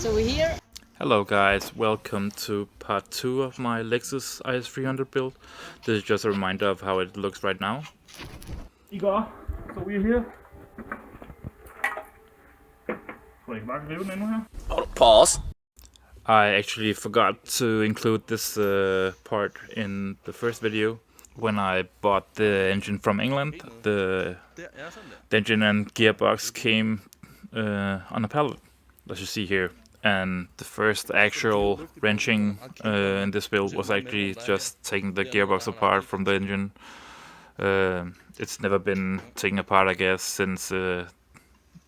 So we're here. Hello guys, welcome to part 2 of my Lexus IS300 build. This is just a reminder of how it looks right now. Igor, so we're here. Skal jeg bare rive den endnu her? Pause. I actually forgot to include this part in the first video. When I bought the engine from England, the engine and gearbox came on a pallet, as you see here. And the first actual wrenching in this build was actually just taking the gearbox apart from the engine. It's never been taken apart, I guess, since it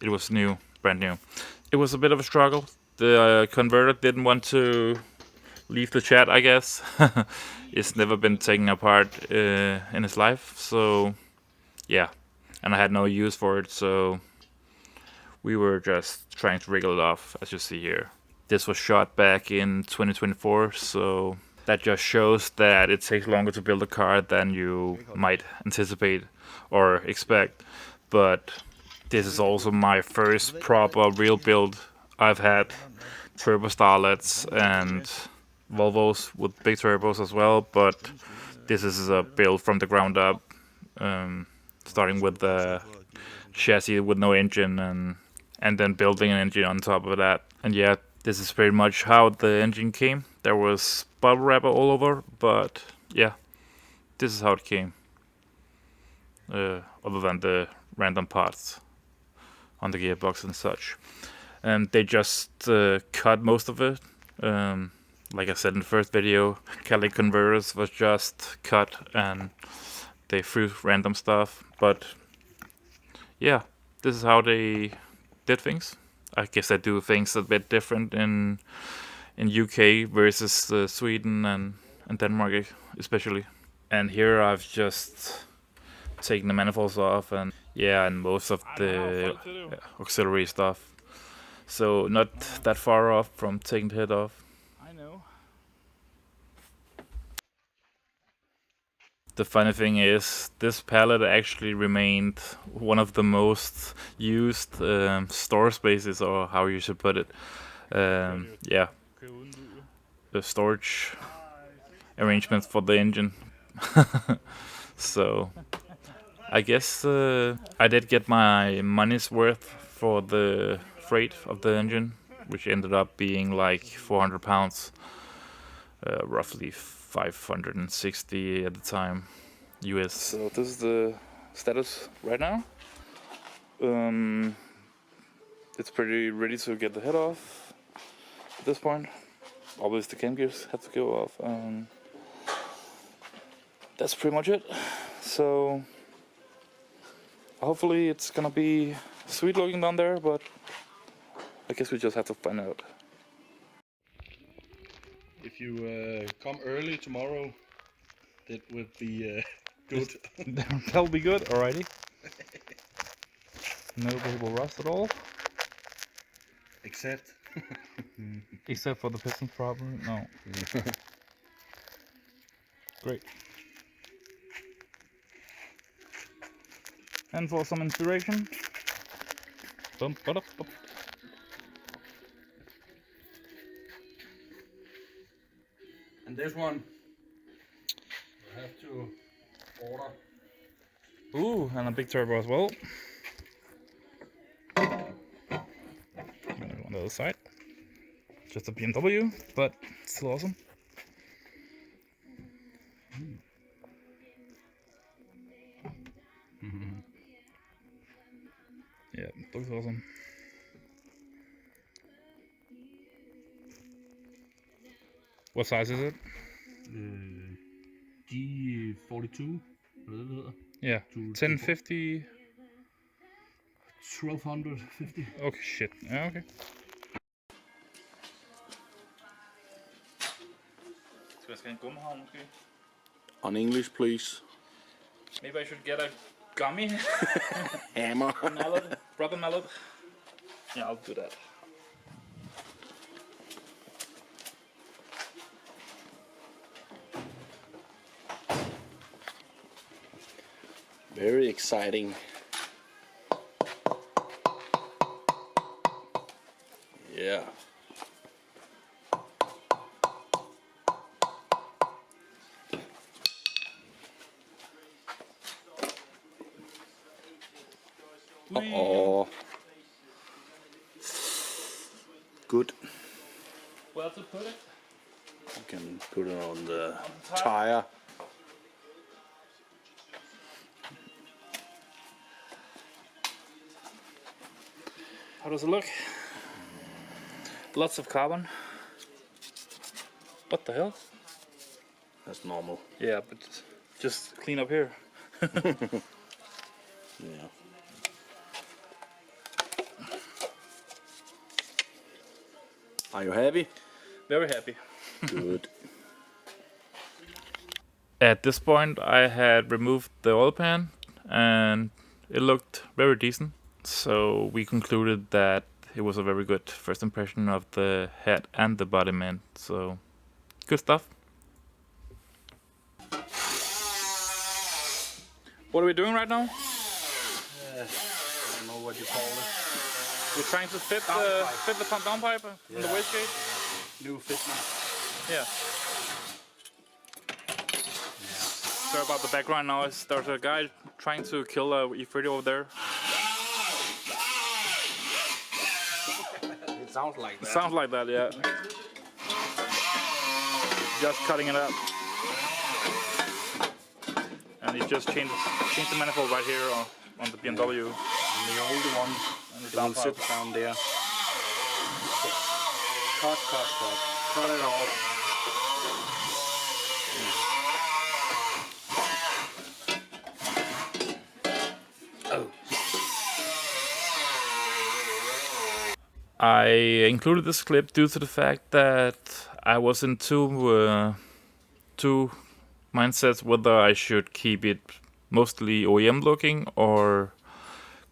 was new, brand new. It was a bit of a struggle. The converter didn't want to leave the chat, I guess. It's never been taken apart in its life, so yeah. And I had no use for it, so we were just trying to wriggle it off, as you see here. This was shot back in 2024, so that just shows that it takes longer to build a car than you might anticipate or expect. But this is also my first proper real build. I've had turbo starlets and Volvos with big turbos as well, but this is a build from the ground up, starting with the chassis with no engine and then building an engine on top of that. And yeah, this is pretty much how the engine came. There was bubble wrap all over, but yeah, this is how it came. Other than the random parts on the gearbox and such. And they just cut most of it. Like I said in the first video, catalytic converters was just cut and they threw random stuff. But yeah, this is how they did things. I guess I do things a bit different in UK versus Sweden and Denmark especially. And here I've just taken the manifolds off and yeah, and most of the auxiliary stuff. So not that far off from taking the head off. I know. The funny thing is, this pallet actually remained one of the most used store spaces, or how you should put it. Yeah, the storage arrangements for the engine. So I guess I did get my money's worth for the freight of the engine, which ended up being like 400 pounds, roughly 560 at the time US. So this is the status right now. It's pretty ready to get the head off at this point. Obviously the cam gears have to go off. That's pretty much it. So hopefully it's gonna be sweet looking down there, but I guess we just have to find out. If you come early tomorrow, that would be good. That'll be good, alrighty. No visible rust at all. Except Except for the piston problem, no. Great. And for some inspiration. Bump, bump, bump. and this one I have to order. Ooh, and a big turbo as well. On the other side. Just a BMW, but still awesome. Yeah, looks awesome. What size is it? G42, hvad det hedder. Yeah, 1050. 1250. Okay, shit. Yeah, okay. Skal jeg have en gummihavn måske? On English, please. Maybe I should get a gummy Hammer. mallet, rubber mallet. Yeah, I'll do that. Very exciting. Yeah. Oh. Good. Where to put it? You can put it on the tire. How does it look? Lots of carbon. What the hell? That's normal. Yeah, but just clean up here. Yeah. Are you happy? Very happy. Good. At this point, I had removed the oil pan and it looked very decent. So we concluded that it was a very good first impression of the head and the body man. So good stuff. What are we doing right now? I don't know what you call it. We're trying to fit the pump down pipe in the wastegate. New fitment. Yeah. Sorry about the background noise. There's a guy trying to kill a E30 over there. It sounds like that. Sounds like that, yeah. Just cutting it up. And he just changed the manifold right here on the BMW. And the older one, And it the will sit downpipe. down there. Cut. Cut it off. Oh. I included this clip due to the fact that I was in two mindsets whether I should keep it mostly OEM looking or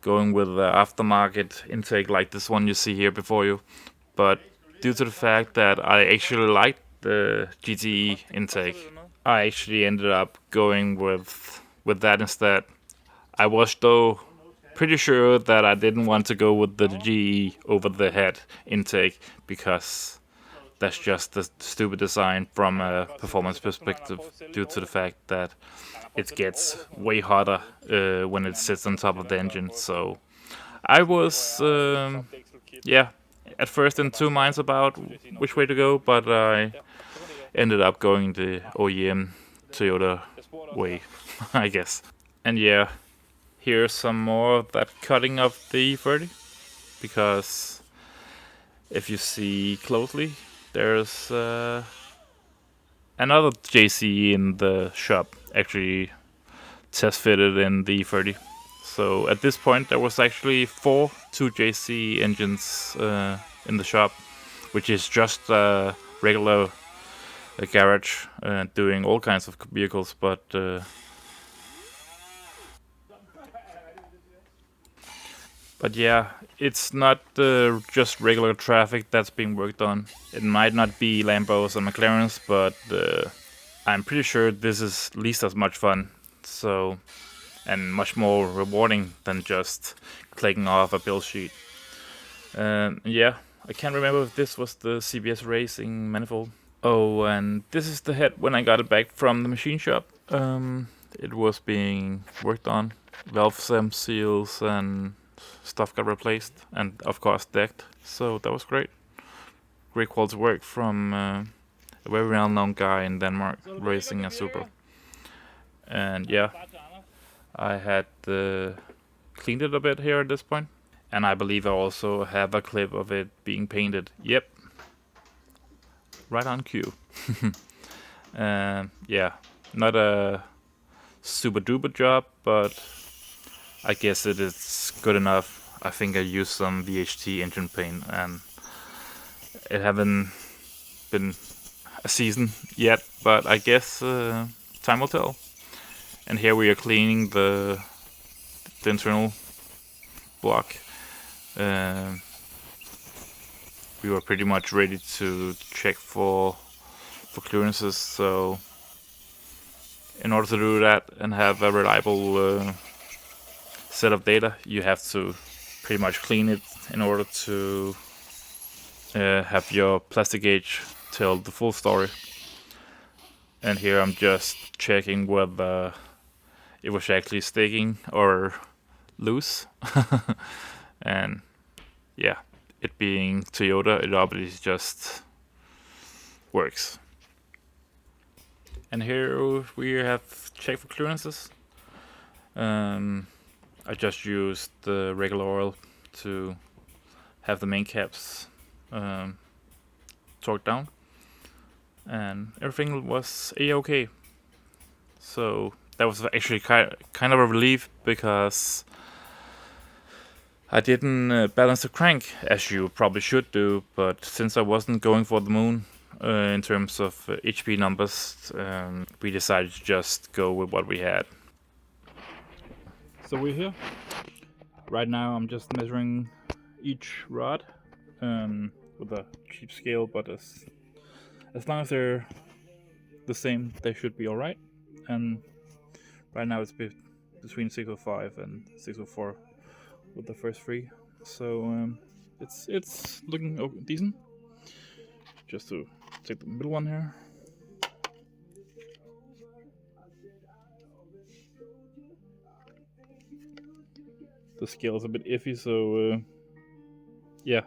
going with the aftermarket intake like this one you see here before you. But due to the fact that I actually liked the GTE intake, I actually ended up going with that instead. I was though pretty sure that I didn't want to go with the GE over the head intake because that's just the stupid design from a performance perspective due to the fact that it gets way hotter when it sits on top of the engine. So I was, at first in two minds about which way to go, but I ended up going the OEM Toyota way, I guess. And yeah, here's some more of that cutting of the E30, because if you see closely, there's another JC in the shop, actually test fitted in the E30. So at this point there was actually 4 2JC engines in the shop, which is just a regular garage doing all kinds of vehicles, but yeah, it's not just regular traffic that's being worked on. It might not be Lambos and McLarens, but I'm pretty sure this is at least as much fun. So, and much more rewarding than just clicking off a build sheet. Yeah, I can't remember if this was the CBS Racing manifold. Oh, and this is the head when I got it back from the machine shop. It was being worked on. Valve stem seals and stuff got replaced, and of course decked. So that was great. Great quality work from a very well-known guy in Denmark racing a Supra. And yeah, I had cleaned it a bit here at this point, and I believe I also have a clip of it being painted. Yep, right on cue. Yeah, not a super duper job, but I guess it is good enough. I think I used some VHT engine paint, and it haven't been a season yet, but I guess time will tell. And here we are cleaning the internal block. We were pretty much ready to check for clearances, so in order to do that and have a reliable set of data, you have to pretty much clean it in order to have your plastic gauge tell the full story. And here I'm just checking whether it was actually sticking or loose. And yeah, it being Toyota, it obviously just works. And here we have checked for clearances. I just used the regular oil to have the main caps torqued down, and everything was a-okay. So that was actually kind of a relief, because I didn't balance the crank as you probably should do, but since I wasn't going for the moon in terms of HP numbers, we decided to just go with what we had. So we're here. Right now I'm just measuring each rod with a cheap scale, but as long as they're the same, they should be alright. And right now it's between 605 and 604 with the first three. So it's looking decent. Just to take the middle one here. The scale is a bit iffy, so yeah.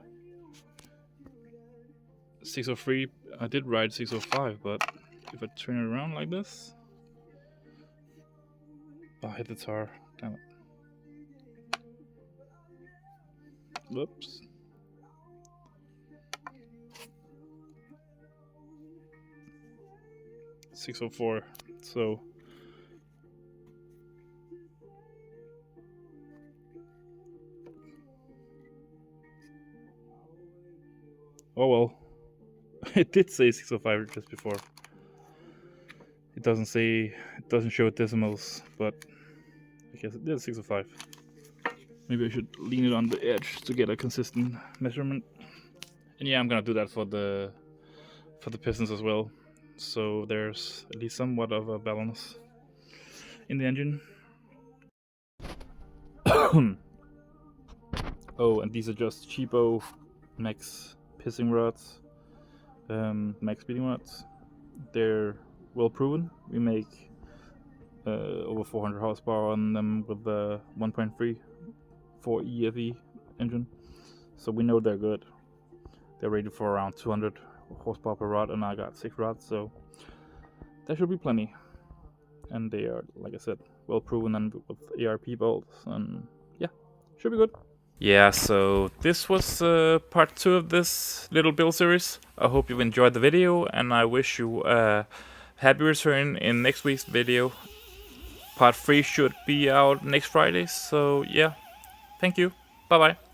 603, I did ride 605, but if I turn it around like this, I hit the tar. Damn it. Whoops. .604. So oh well. It did say 605 just before. It doesn't show decimals, but I guess it did 605. Maybe I should lean it on the edge to get a consistent measurement. And yeah, I'm gonna do that for the pistons as well. So there's at least somewhat of a balance in the engine. Oh, and these are just cheapo max pissing rods, max speeding rods. They're well proven. We make over 400 horsepower on them with the 1.3 4EFE engine, so we know they're good. They're rated for around 200 horsepower per rod, and I got 6 rods, so that should be plenty. And they are, like I said, well proven and with ARP bolts, and yeah, should be good. Yeah, so this was part 2 of this little build series. I hope you enjoyed the video, and I wish you a happy return in next week's video. Part 3 should be out next Friday, so yeah, thank you, bye bye.